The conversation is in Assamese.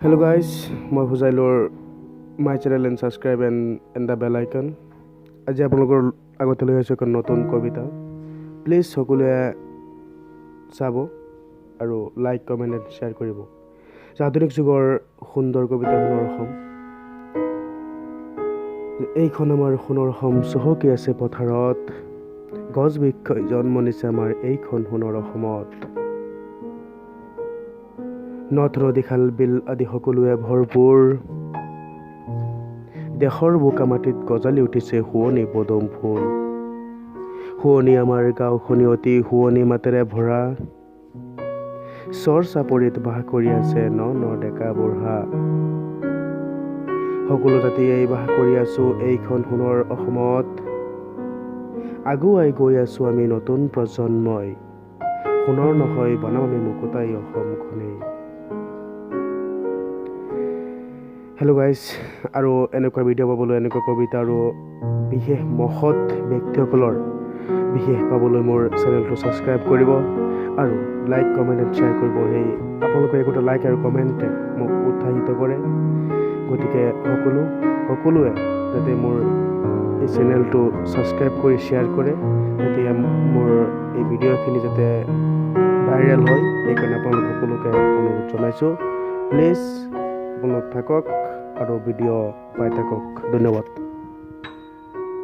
Hello guys, মই ভুজাইলৰ my channel and subscribe and the bell icon. আজি আপোনালোকৰ আগত লৈ আহিছো এখন নতুন কবিতা। প্লিজ সকলোৱে চাব আৰু লাইক কমেন্ট এণ্ড শ্বেয়াৰ কৰিব। আধুনিক যুগৰ সুন্দৰ কবিতা সোণৰ অসম। এইখন আমাৰ সোণৰ অসম চহকি আছে পথাৰত। গছ বৃক্ষই জন্ম নিছে আমাৰ এইখন সোণৰ অসমত। নথ নদী খাল বিল আদি সকলোৱে ভৰপূৰ। দেশৰ বোকা মাটিত গজালি উঠিছে শুৱনি পদুম ফুল। শুৱনি আমাৰ গাঁওখনি অতি শুৱনি মাতেৰে ভৰা। চৰ চাপৰিত বাস কৰি আছে ন ন ডেকা বুঢ়া। সকলো জাতিয়েই বাস কৰি আছো এইখন সোণৰ অসমত। আগুৱাই গৈ আছো আমি নতুন প্ৰজন্মই। সোণৰ নহয় বনাম আমি মুকুতাই অসমখনেই। হেল্ল' গাইজ, আৰু এনেকুৱা ভিডিঅ' পাবলৈ, এনেকুৱা কবিতা আৰু বিশেষ মহৎ ব্যক্তিসকলৰ বিশেষ পাবলৈ মোৰ চেনেলটো ছাবস্ক্ৰাইব কৰিব আৰু লাইক কমেণ্ট এণ্ড শ্বেয়াৰ কৰিব। সেই আপোনালোকৰ একোটা লাইক আৰু কমেণ্টে মোক উৎসাহিত কৰে। গতিকে সকলোৱে যাতে মোৰ এই চেনেলটো ছাবস্ক্ৰাইব কৰি শ্বেয়াৰ কৰে, তেতিয়া মোৰ এই ভিডিঅ'খিনি যাতে ভাইৰেল হয়, সেইকাৰণে আপোনালোক সকলোকে অনুৰোধ জনাইছোঁ। প্লিজ আপোনালোক থাকক আৰু ভিডিঅ' পাই থাকক। ধন্যবাদ।